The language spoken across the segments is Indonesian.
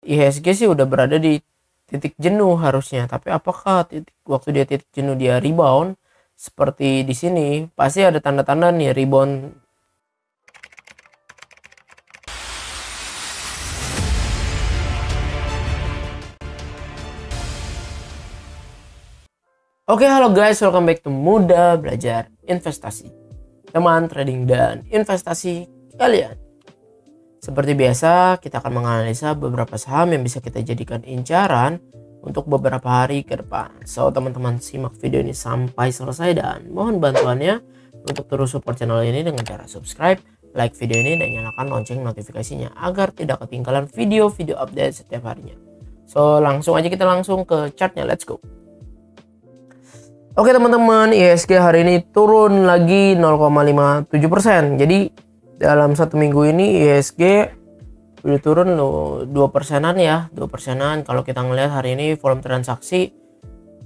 IHSG sih udah berada di titik jenuh harusnya, tapi apakah waktu dia titik jenuh dia rebound seperti di sini? Pasti ada tanda-tanda nih rebound. Oke, halo guys, welcome back to Mudah Belajar Investasi, teman trading dan investasi kalian. Seperti biasa, kita akan menganalisa beberapa saham yang bisa kita jadikan incaran untuk beberapa hari ke depan. So, teman-teman simak video ini sampai selesai dan mohon bantuannya untuk terus support channel ini dengan cara subscribe, like video ini, dan nyalakan lonceng notifikasinya agar tidak ketinggalan video-video update setiap harinya. So, langsung aja kita langsung ke chartnya, let's go. Oke teman-teman, IHSG hari ini turun lagi 0,57%. Jadi dalam satu minggu ini IHSG udah turun 2%-an ya, 2%-an. Kalau kita ngelihat hari ini volume transaksi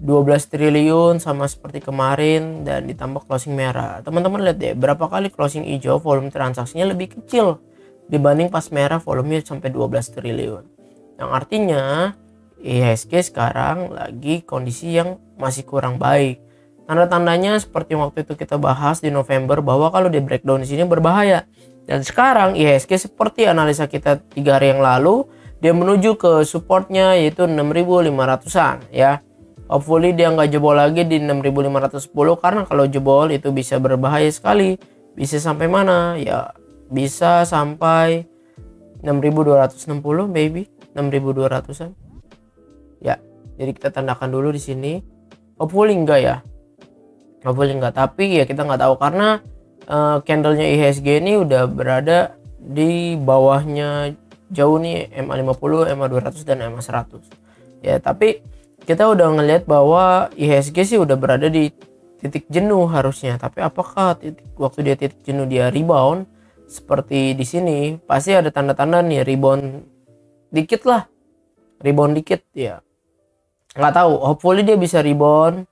12 triliun sama seperti kemarin dan ditambah closing merah. Teman-teman lihat deh, berapa kali closing hijau volume transaksinya lebih kecil dibanding pas merah volumenya sampai 12 triliun. Yang artinya IHSG sekarang lagi kondisi yang masih kurang baik. Tanda-tandanya seperti waktu itu kita bahas di November bahwa kalau di breakdown di sini berbahaya. Dan sekarang IHSG seperti analisa kita 3 hari yang lalu, dia menuju ke supportnya yaitu 6.500-an ya. Hopefully dia nggak jebol lagi di 6.510 karena kalau jebol itu bisa berbahaya sekali. Bisa sampai mana? Ya bisa sampai 6.260 maybe, 6.200-an. Ya, jadi kita tandakan dulu di sini. Hopefully enggak ya. Hopefully enggak, tapi ya kita nggak tahu karena candlenya IHSG ini udah berada di bawahnya jauh nih MA50, MA200 dan MA100. Ya, tapi kita udah ngelihat bahwa IHSG sih udah berada di titik jenuh harusnya, tapi apakah waktu dia titik jenuh dia rebound seperti di sini? Pasti ada tanda-tanda nih rebound dikit lah. Rebound dikit ya. Nggak tahu, hopefully dia bisa rebound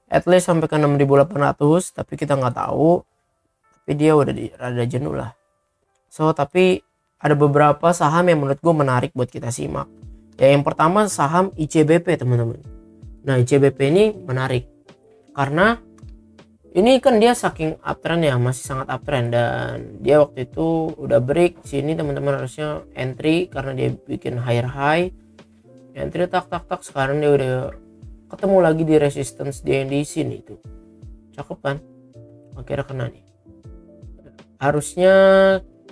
at least sampai ke 6.800, tapi kita nggak tahu. Tapi dia udah rada jenuh lah. So, tapi ada beberapa saham yang menurut gue menarik buat kita simak. Ya, yang pertama saham ICBP teman-teman. Nah, ICBP ini menarik karena ini kan dia saking uptrend ya, masih sangat uptrend, dan dia waktu itu udah break sini teman-teman, harusnya entry karena dia bikin higher high. Entry tak, sekarang dia udah ketemu lagi di resistance dia yang di sini tuh. Cakep kan? Akhirnya kena nih. Harusnya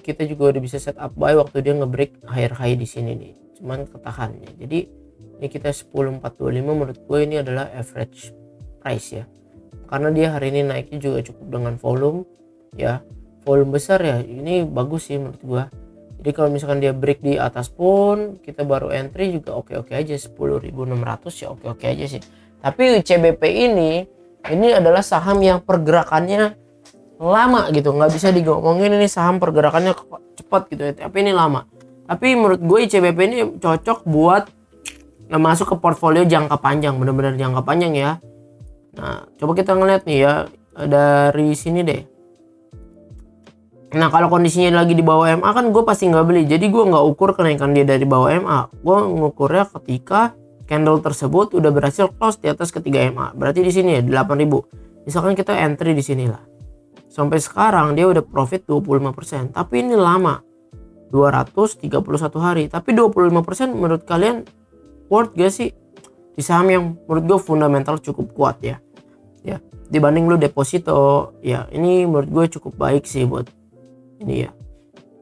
kita juga udah bisa set up buy waktu dia ngebreak higher high di sini nih. Cuman ketahannya. Jadi ini kita 10.45, menurut gue ini adalah average price ya. Karena dia hari ini naiknya juga cukup dengan volume ya. Volume besar ya. Ini bagus sih menurut gue. Jadi kalau misalkan dia break di atas pun kita baru entry juga oke-oke aja, 10.600 ya oke-oke aja sih. Tapi CBP ini adalah saham yang pergerakannya lama gitu, nggak bisa digomongin ini saham pergerakannya cepat gitu ya, tapi ini lama. Tapi menurut gue CBP ini cocok buat masuk ke portfolio jangka panjang, bener-bener jangka panjang ya. Nah, coba kita ngeliat nih ya dari sini deh. Nah, kalau kondisinya lagi di bawah MA kan gue pasti nggak beli. Jadi gue nggak ukur kenaikan dia dari bawah MA. Gue ngukurnya ketika candle tersebut udah berhasil close di atas ketiga MA. Berarti di sini ya 8.000. Misalkan kita entry di sini lah. Sampai sekarang dia udah profit 25%. Tapi ini lama. 231 hari. Tapi 25% menurut kalian worth gak sih? Di saham yang menurut gue fundamental cukup kuat ya. Ya, dibanding lu deposito, ya ini menurut gue cukup baik sih buat ini ya.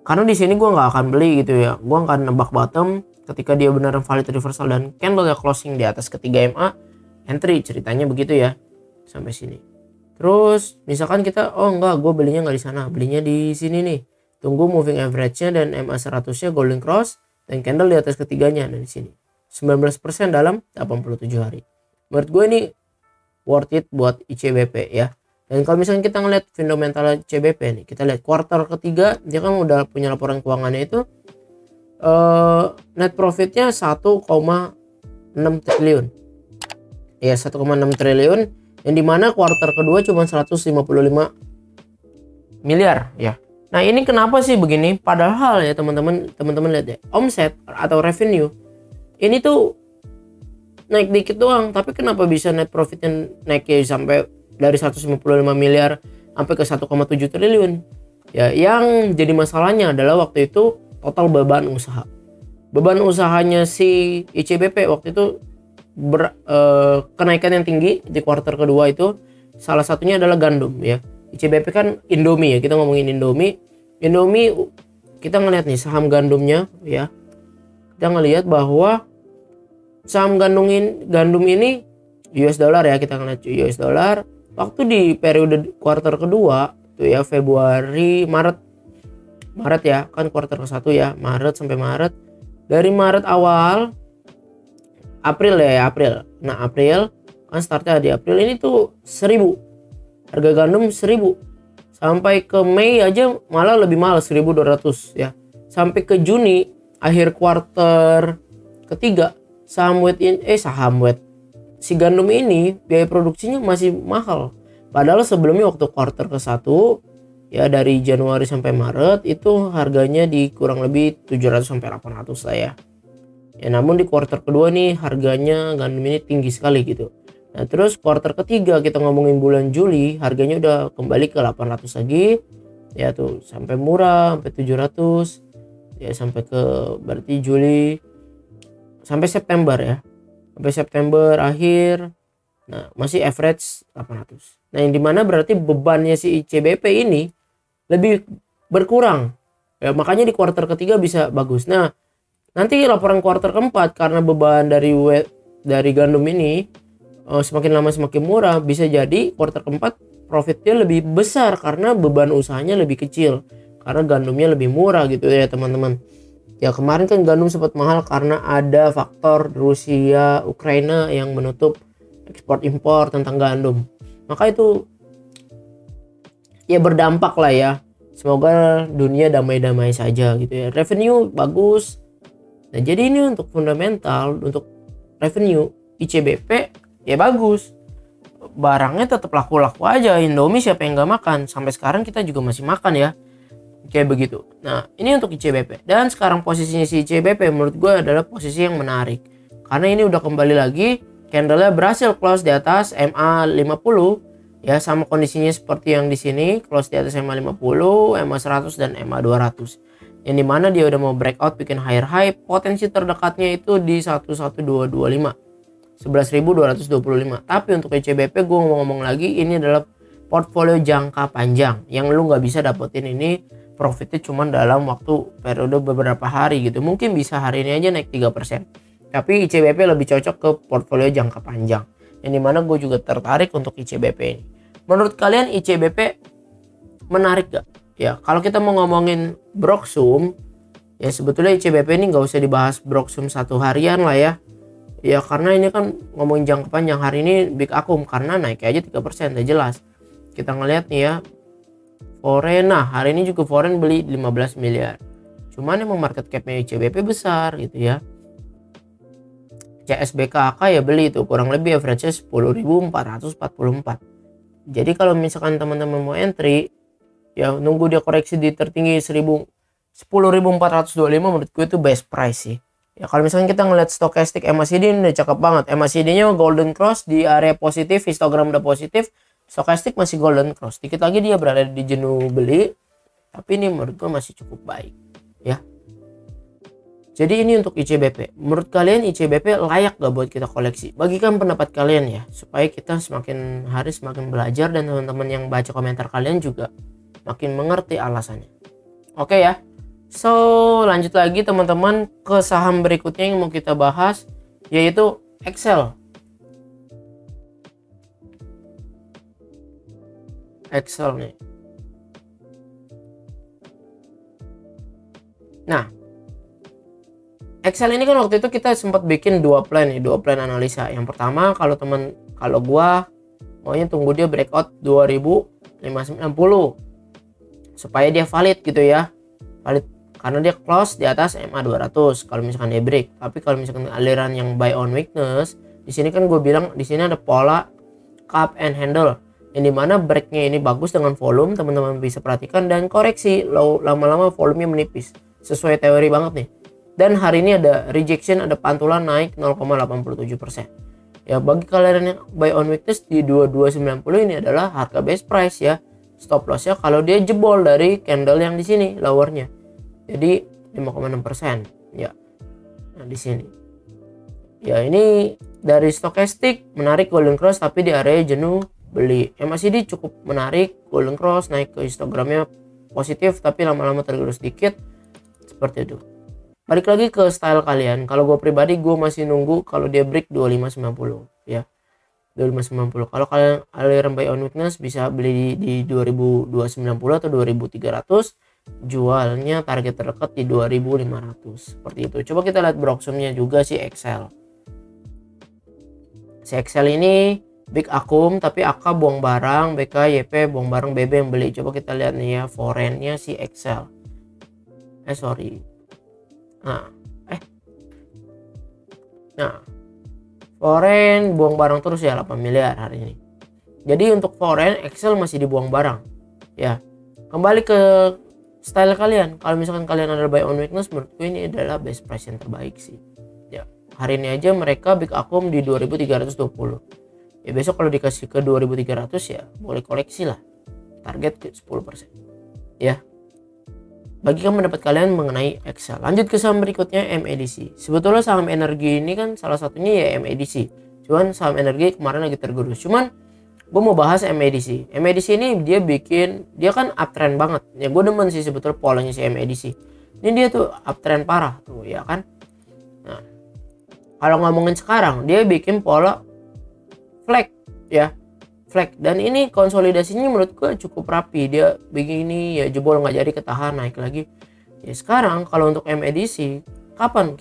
Karena di sini gue nggak akan beli gitu ya. Gue akan nebak bottom ketika dia beneran valid reversal dan candle ya closing di atas ketiga MA, entry, ceritanya begitu ya sampai sini. Terus misalkan kita enggak, gue belinya nggak di sana, belinya di sini nih. Tunggu moving average-nya dan MA 100-nya golden cross dan candle di atas ketiganya. Nah di sini 19% dalam 87 hari. Menurut gue ini worth it buat ICBP ya. Dan kalau misalnya kita ngeliat fundamental CBP nih, kita lihat kuartal ketiga dia kan udah punya laporan keuangannya itu net profitnya 1,6 triliun. Ya 1,6 triliun, yang dimana kuartal kedua cuma 155 miliar ya. Nah ini kenapa sih begini? Padahal ya teman-teman lihat ya, omset atau revenue ini tuh naik dikit doang, tapi kenapa bisa net profitnya naik ya sampai dari 155 miliar sampai ke 1,7 triliun? Ya, yang jadi masalahnya adalah waktu itu total beban usaha. Beban usahanya si ICBP waktu itu kenaikan yang tinggi di kuartal kedua itu salah satunya adalah gandum ya. ICBP kan Indomie ya, kita ngomongin Indomie. Indomie kita ngeliat nih saham gandumnya ya. Kita ngelihat bahwa saham gandum ini US dollar ya, kita ngeliat US dollar waktu di periode kuartal kedua tuh ya, Februari Maret ya, kan kuartal ke-1 ya, Maret sampai Maret. Dari Maret awal April ya, April. Nah, April kan startnya di April ini tuh 1000. Harga gandum 1000. Sampai ke Mei aja malah lebih mahal 1200 ya. Sampai ke Juni akhir kuartal ketiga saham wheat si gandum ini biaya produksinya masih mahal. Padahal sebelumnya waktu kuartal ke-1 ya, dari Januari sampai Maret itu harganya di kurang lebih 700 sampai 800 lah ya. Ya, namun di kuartal kedua nih harganya gandum ini tinggi sekali gitu. Nah, terus kuartal ketiga kita ngomongin bulan Juli harganya udah kembali ke 800 lagi. Ya tuh sampai murah sampai 700. Ya sampai ke berarti Juli sampai September ya. Sampai September akhir. Nah, masih average 800. Nah, yang dimana berarti bebannya si ICBP ini lebih berkurang. Ya, makanya di kuartal ketiga bisa bagus. Nah, nanti laporan kuartal keempat karena beban dari gandum ini semakin lama semakin murah, bisa jadi kuartal keempat profitnya lebih besar karena beban usahanya lebih kecil. Karena gandumnya lebih murah gitu ya teman-teman. Ya, kemarin kan gandum sempat mahal karena ada faktor Rusia Ukraina yang menutup ekspor impor tentang gandum. Maka itu ya berdampak lah ya. Semoga dunia damai-damai saja gitu ya. Revenue bagus. Nah, jadi ini untuk fundamental, untuk revenue ICBP ya bagus. Barangnya tetap laku-laku aja. Indomie siapa yang nggak makan? Sampai sekarang kita juga masih makan ya. Kayak begitu. Nah, ini untuk ICBP. Dan sekarang posisinya si ICBP menurut gue adalah posisi yang menarik. Karena ini udah kembali lagi, candle-nya berhasil close di atas MA50 ya, sama kondisinya seperti yang di sini, close di atas MA50, MA100 dan MA200. Yang dimana dia udah mau breakout bikin higher high, potensi terdekatnya itu di 11225. 11.225. Tapi untuk ICBP gue ngomong lagi, ini adalah portfolio jangka panjang yang lu nggak bisa dapetin ini profitnya cuma dalam waktu periode beberapa hari gitu. Mungkin bisa hari ini aja naik 3%. Tapi ICBP lebih cocok ke portfolio jangka panjang. Yang dimana gue juga tertarik untuk ICBP ini. Menurut kalian ICBP menarik gak? Ya, kalau kita mau ngomongin Broksum, ya sebetulnya ICBP ini nggak usah dibahas Broksum satu harian lah ya. Ya karena ini kan ngomongin jangka panjang. Hari ini big akum karena naik aja 3%, udah jelas. Kita ngeliat nih ya, foreign, nah hari ini juga foreign beli 15 miliar. Cuman emang market capnya ICBP besar gitu ya. CSBKK ya beli itu kurang lebih average-nya 10.444. Jadi kalau misalkan teman-teman mau entry, ya nunggu dia koreksi di tertinggi 10.425, menurut gue itu best price sih. Ya kalau misalkan kita ngeliat stokastik MACD ini udah cakep banget. MACD-nya golden cross di area positif, histogram udah positif. Stokastik masih golden cross. Dikit lagi dia berada di jenuh beli. Tapi ini menurut gue masih cukup baik. Ya. Jadi ini untuk ICBP. Menurut kalian ICBP layak gak buat kita koleksi? Bagikan pendapat kalian ya. Supaya kita semakin hari semakin belajar. Dan teman-teman yang baca komentar kalian juga makin mengerti alasannya. Oke ya. So lanjut lagi teman-teman ke saham berikutnya yang mau kita bahas. Yaitu Excel. Excel nih. Nah, Excel ini kan waktu itu kita sempat bikin dua plan analisa. Yang pertama kalau gua maunya tunggu dia breakout 2590 supaya dia valid gitu ya. Valid karena dia close di atas MA200 kalau misalkan dia break. Tapi kalau misalkan aliran yang buy on weakness, di sini kan gue bilang di sini ada pola cup and handle. Yang dimana breaknya ini bagus dengan volume, teman-teman bisa perhatikan, dan koreksi lama-lama volumenya menipis sesuai teori banget nih. Dan hari ini ada rejection, ada pantulan naik 0,87%. Ya, bagi kalian yang buy on weakness di 2290 ini adalah harga best price ya. Stop loss ya kalau dia jebol dari candle yang di sini lowernya. Jadi 5,6% ya. Nah, di sini. Ya, ini dari stochastic menarik golden cross tapi di area jenuh beli. MACD cukup menarik, golden cross naik ke histogramnya positif tapi lama-lama tergerus sedikit seperti itu. Balik lagi ke style kalian. Kalau gue pribadi gue masih nunggu kalau dia break 2590 ya. 2590. Kalau kalian aliran buy on weakness bisa beli di 2290 atau 2300, jualnya target terdekat di 2500 seperti itu. Coba kita lihat broksumnya juga si Excel. Si Excel ini big akum tapi AK buang barang, BK YP buang barang, BB yang beli. Coba kita lihat nih ya foreignnya si Excel. Foreign buang barang terus ya 8 miliar hari ini. Jadi untuk foreign Excel masih dibuang barang ya. Kembali ke style kalian. Kalau misalkan kalian ada buy on weakness, menurutku ini adalah best price yang terbaik sih ya. Hari ini aja mereka big akum di 2320 ya. Besok kalau dikasih ke 2300 ya boleh koleksi lah, target ke 10% ya. Bagi kamu pendapat kalian mengenai Excel. Lanjut ke saham berikutnya, MADC. Sebetulnya saham energi ini kan salah satunya ya MADC. Cuman saham energi kemarin lagi tergerus. Cuman gue mau bahas MADC. MADC ini dia kan uptrend banget. Ya gue demen sih sebetulnya polanya si MADC. Ini dia tuh uptrend parah tuh ya kan. Nah, kalau ngomongin sekarang dia bikin pola flag ya. Flag, dan ini konsolidasinya menurut gue cukup rapi. Dia begini ya jebol nggak jadi ketahan naik lagi ya. Sekarang kalau untuk MADC kapan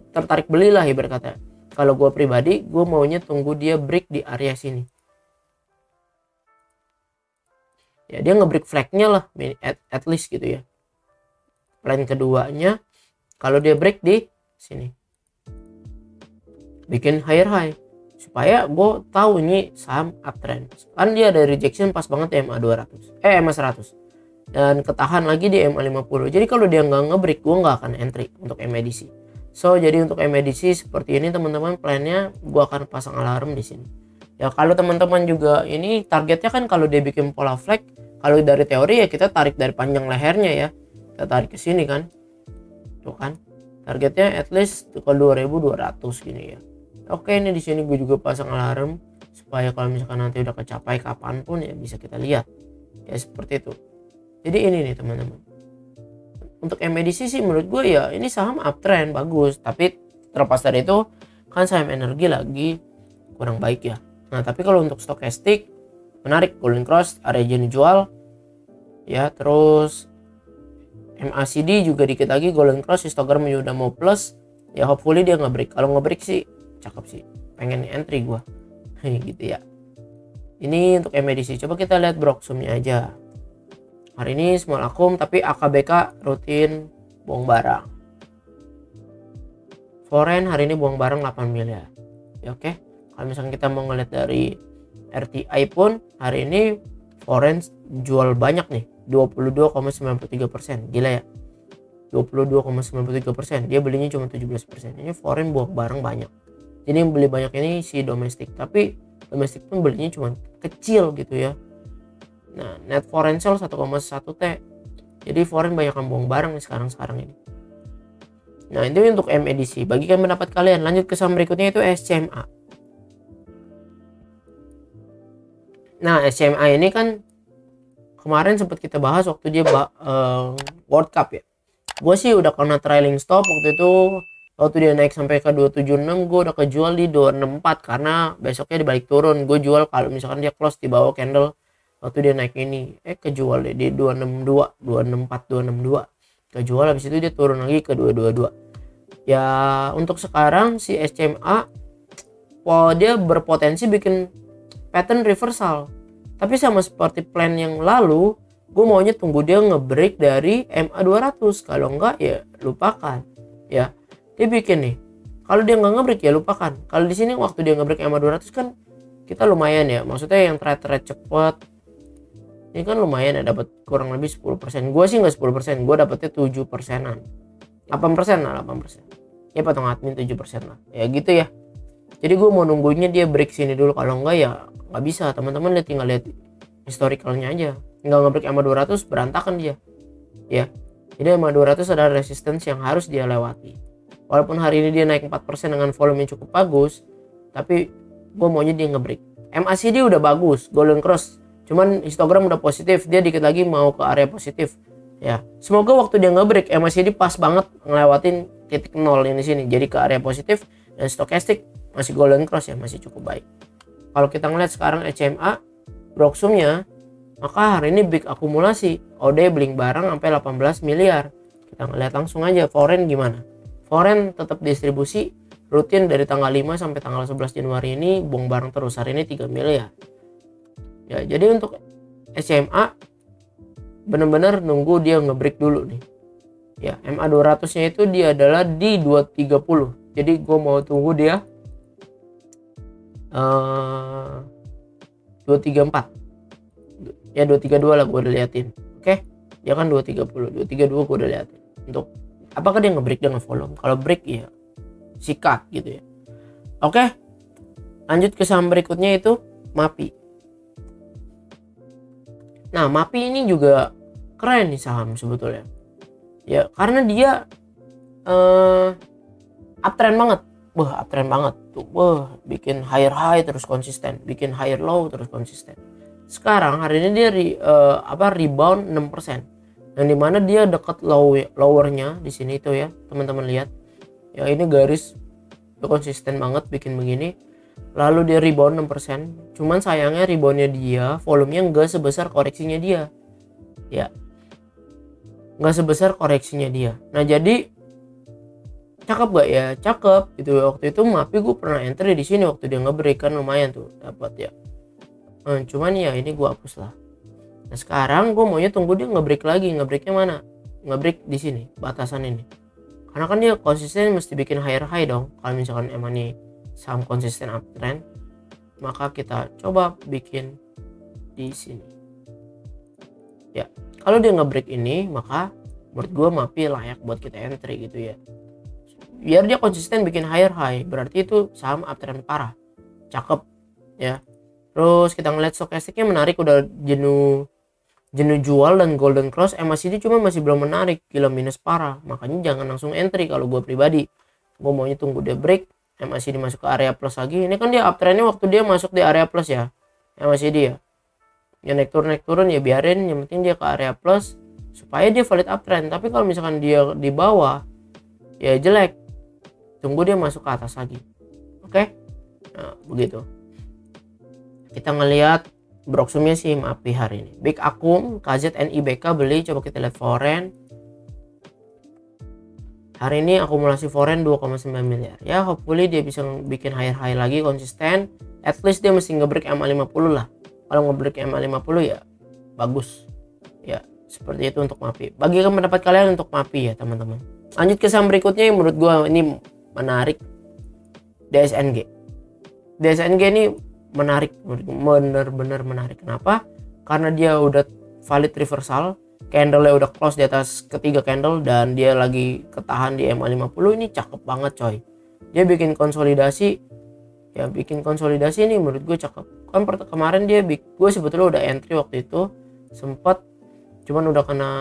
tertarik belilah ibarat kata. Kalau gue pribadi gue maunya tunggu dia break di area sini ya. Dia ngebreak flagnya lah at least gitu ya. Plan keduanya kalau dia break di sini bikin higher high supaya gue tahu ini saham uptrend. Kan dia ada rejection pas banget di MA100 dan ketahan lagi di MA50. Jadi kalau dia nggak ngebreak gue nggak akan entry untuk MADC. So jadi untuk MADC seperti ini teman-teman, plannya gue akan pasang alarm di sini ya. Kalau teman-teman juga ini targetnya kan kalau dia bikin pola flag, kalau dari teori ya kita tarik dari panjang lehernya ya, kita tarik ke sini kan tuh kan, targetnya at least ke 2200 gini ya. Oke, ini di sini gue juga pasang alarm supaya kalau misalkan nanti udah kecapai kapanpun ya bisa kita lihat ya seperti itu. Jadi ini nih teman-teman, untuk MADC sih menurut gue ya ini saham uptrend bagus, tapi terlepas dari itu kan saham energi lagi kurang baik ya. Nah tapi kalau untuk stochastic menarik, golden cross area jenuh jual ya. Terus MACD juga dikit lagi golden cross, histogram udah mau plus ya. Hopefully dia nge-break. Kalau nge-break sih cakep sih, pengen entry gua gitu ya. Ini untuk MADC. Coba kita lihat broksumnya aja. Hari ini small akum tapi AKBK rutin buang barang. Foreign hari ini buang barang 8 miliar ya. Oke, kalau misalnya kita mau ngeliat dari RTI pun hari ini foreign jual banyak nih, 22,93%. Gila ya, 22,93%. Dia belinya cuma 17%. Ini foreign buang barang banyak. Jadi yang beli banyak ini si domestik, tapi domestik pun belinya cuma kecil gitu ya. Nah, net foreign sell 1,1 T. Jadi foreign banyak yang buang barang nih sekarang ini. Nah, itu untuk MADC. Bagikan pendapat kalian. Lanjut ke saham berikutnya itu SCMA. Nah, SCMA ini kan kemarin sempat kita bahas waktu dia World Cup ya. Gue sih udah kena trailing stop waktu itu. Waktu dia naik sampai ke 276, gue udah kejual di 264 karena besoknya dibalik turun. Gue jual kalau misalkan dia close di bawah candle waktu dia naik ini. Kejual deh di 262, 264, 262. Kejual, habis itu dia turun lagi ke 222. Ya untuk sekarang si SCMA dia berpotensi bikin pattern reversal. Tapi sama seperti plan yang lalu, gue maunya tunggu dia ngebreak dari MA200. Kalau enggak ya lupakan ya. Dia bikin nih, kalau dia nggak ngebreak ya lupakan. Kalau di sini waktu dia ngebreak MA200 kan kita lumayan ya, maksudnya yang trade cepet ini kan lumayan ya, dapat kurang lebih 10%. Gue sih nggak 10%, gue dapetnya 7%-an 8% lah, 8%. Ya potong admin 7% lah. Ya gitu ya. Jadi gue mau nunggunya dia break sini dulu, kalau enggak ya nggak bisa. Teman-teman tinggal lihat historicalnya aja. Nggak ngebreak EMA 200 berantakan dia. Ya. Jadi EMA 200 adalah resistance yang harus dia lewati. Walaupun hari ini dia naik 4% dengan volume yang cukup bagus, tapi gue maunya dia ngebreak. MACD udah bagus, golden cross. Cuman histogram udah positif, dia dikit lagi mau ke area positif. Ya, semoga waktu dia ngebreak MACD pas banget ngelewatin titik 0 ini sini, jadi ke area positif, dan stokastik masih golden cross ya, masih cukup baik. Kalau kita ngeliat sekarang ECMA Broxum-nya, maka hari ini big akumulasi, OD bling barang sampai 18 miliar. Kita ngeliat langsung aja foreign gimana. Foreign tetap distribusi rutin dari tanggal 5 sampai tanggal 11 Januari ini buang barang terus, hari ini 3 miliar. Ya, jadi untuk ECMA benar-benar nunggu dia ngebreak dulu nih. Ya, MA 200-nya itu dia adalah di 230. Jadi gue mau tunggu dia 234. Ya 232 lah gue udah liatin. Oke. Dia kan 230, 232 gue udah liatin. Untuk apakah dia ngebreak dengan volume? Kalau break ya sikat gitu ya. Oke. Lanjut ke saham berikutnya itu MAPI. Nah, MAPI ini juga keren nih saham sebetulnya. Ya, karena dia uptrend banget. Uptrend banget tuh. Bikin higher high terus konsisten, bikin higher low terus konsisten. Sekarang hari ini dia rebound 6%. Yang dimana dia dekat lowernya di sini tuh ya, teman-teman lihat. Ya, ini garis konsisten banget bikin begini. Lalu dia rebound 6%. Cuman sayangnya reboundnya dia volumenya nggak sebesar koreksinya dia. Ya, nggak sebesar koreksinya dia. Nah, jadi cakep gak ya? Cakep gitu. Waktu itu MAPI gue pernah entry di sini waktu dia ngebreak kan lumayan tuh dapat ya. Cuman ya ini gue hapus lah. Nah, sekarang gue maunya tunggu dia ngebreak lagi. Ngebreaknya mana? Ngebreak di sini, batasan ini. Karena kan dia konsisten mesti bikin higher high dong. Kalau misalkan emang nih saham konsisten uptrend, maka kita coba bikin di sini. Ya, kalau dia ngebreak ini, maka menurut gue MAPI layak buat kita entry gitu ya. Biar dia konsisten bikin higher high, berarti itu saham uptrend parah. Cakep ya. Terus kita ngeliat stokastiknya menarik, udah jenuh jual dan golden cross. MACD cuma masih belum menarik, gila minus parah. Makanya jangan langsung entry kalau gue pribadi. Gue maunya tunggu dia break, MACD masuk ke area plus lagi. Ini kan dia uptrendnya waktu dia masuk di area plus ya, MACD ya. Ya naik turun ya biarin, yang penting dia ke area plus supaya dia valid uptrend. Tapi kalau misalkan dia di bawah ya jelek, tunggu dia masuk ke atas lagi. Oke. Nah, begitu. Kita ngelihat Broxum-nya sih MAPI hari ini. Big Akum, KZNIBK beli, coba kita lihat foreign. Hari ini akumulasi foreign 2,9 miliar. Ya, hopefully dia bisa bikin higher high lagi konsisten. At least dia mesti ngebreak MA50 lah. Kalau ngebreak MA50 ya bagus. Ya, seperti itu untuk MAPI. Bagikan pendapat kalian untuk MAPI ya, teman-teman. Lanjut ke saham berikutnya yang menurut gua ini menarik. DSNG. DSNG ini menarik, bener-bener menarik. Kenapa? Karena dia udah valid reversal, candle-nya udah close di atas ketiga candle dan dia lagi ketahan di MA50. Ini cakep banget coy. Dia bikin konsolidasi. Ya, bikin konsolidasi ini menurut gue cakep. Kan kemarin dia gue sebetulnya udah entry waktu itu, sempat cuman udah kena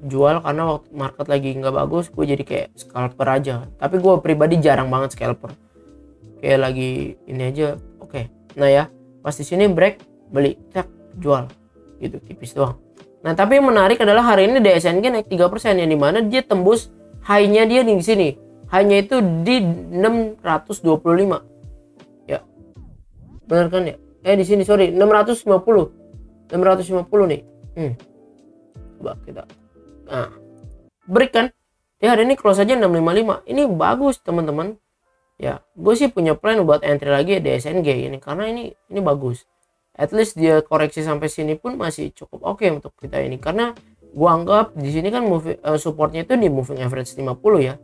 jual karena waktu market lagi nggak bagus. Gue jadi kayak scalper aja. Tapi gue pribadi jarang banget scalper. Kayak lagi ini aja. Oke. Nah ya, pas di sini break, beli, cek, jual. Gitu, tipis doang. Nah, tapi yang menarik adalah hari ini DSNG naik 3%, yang dimana dia tembus high-nya dia di sini. High-nya itu di 625. Ya. Benar kan ya? Di sini sorry, 650. 650 nih. Coba kita. Nah, break kan? Dia hari ini close aja 655. Ini bagus, teman-teman. Ya, gue sih punya plan buat entry lagi di DSNG ini karena ini bagus. At least dia koreksi sampai sini pun masih cukup oke untuk kita ini, karena gue anggap di sini kan supportnya itu di moving average 50 ya.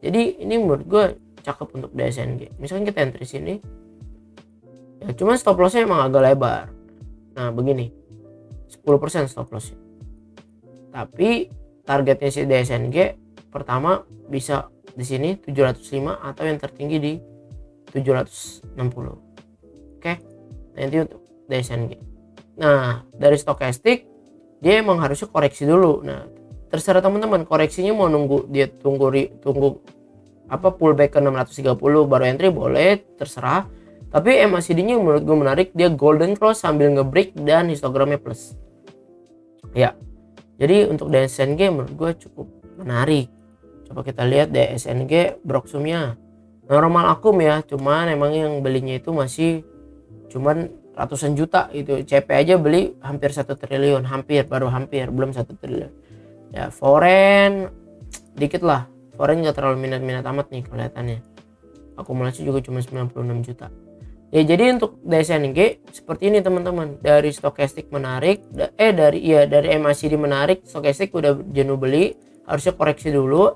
Jadi ini menurut gue cakep untuk DSNG. Misalkan kita entry sini, ya cuman stop lossnya emang agak lebar. Nah begini, 10% stop lossnya. Tapi targetnya si DSNG pertama bisa di sini 705 atau yang tertinggi di 760. Oke. Nanti untuk DSNG. Nah, dari stokastik dia emang harusnya koreksi dulu. Nah, terserah teman-teman, koreksinya mau nunggu dia tunggu pullback ke 630 baru entry boleh, terserah. Tapi MACD-nya menurut gue menarik, dia golden cross sambil ngebreak dan histogramnya plus. Ya. Jadi untuk DSNG menurut gue cukup menarik. Coba kita lihat DSNG broksumnya. Normal akum ya, cuman emang yang belinya itu masih cuman ratusan juta itu. CP aja beli hampir 1 triliun, baru hampir, belum 1 triliun. Ya, foreign dikit lah. Foreign nggak terlalu minat amat nih kelihatannya. Akumulasi juga cuma 96 juta. Ya, jadi untuk DSNG seperti ini teman-teman. Dari stokastik menarik, dari MACD menarik, stokastik udah jenuh beli, harusnya koreksi dulu.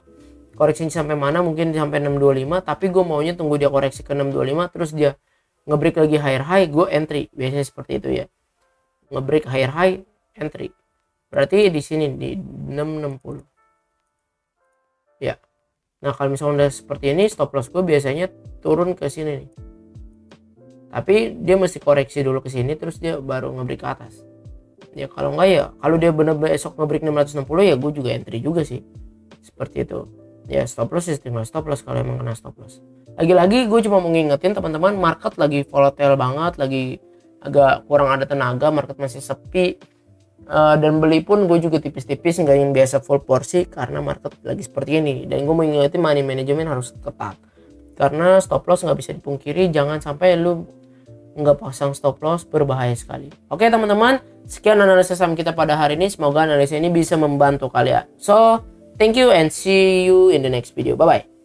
Koreksinya sampai mana? Mungkin sampai 625, tapi gue maunya tunggu dia koreksi ke 625 terus dia ngebreak lagi higher high, gue entry. Biasanya seperti itu ya. Ngebreak higher high, entry. Berarti di sini di 660. Ya. Nah, kalau misalnya udah seperti ini, stop loss gue biasanya turun ke sini nih. Tapi dia mesti koreksi dulu ke sini terus dia baru ngebreak ke atas. Ya kalau enggak ya, kalau dia benar-benar esok ngebreak 660 ya gue juga entry juga sih. Seperti itu. Ya stop loss sistem stop loss kalau emang kena stop loss. Lagi-lagi gue cuma mau ngingetin teman-teman, market lagi volatile banget, lagi agak kurang ada tenaga, market masih sepi. Dan beli pun gue juga tipis-tipis, nggak yang biasa full porsi karena market lagi seperti ini. Dan gue mau ngingetin money management harus ketat. Karena stop loss nggak bisa dipungkiri, jangan sampai lu nggak pasang stop loss, berbahaya sekali. Oke teman-teman, sekian analisa saham kita pada hari ini. Semoga analisa ini bisa membantu kalian. So, thank you and see you in the next video. Bye-bye.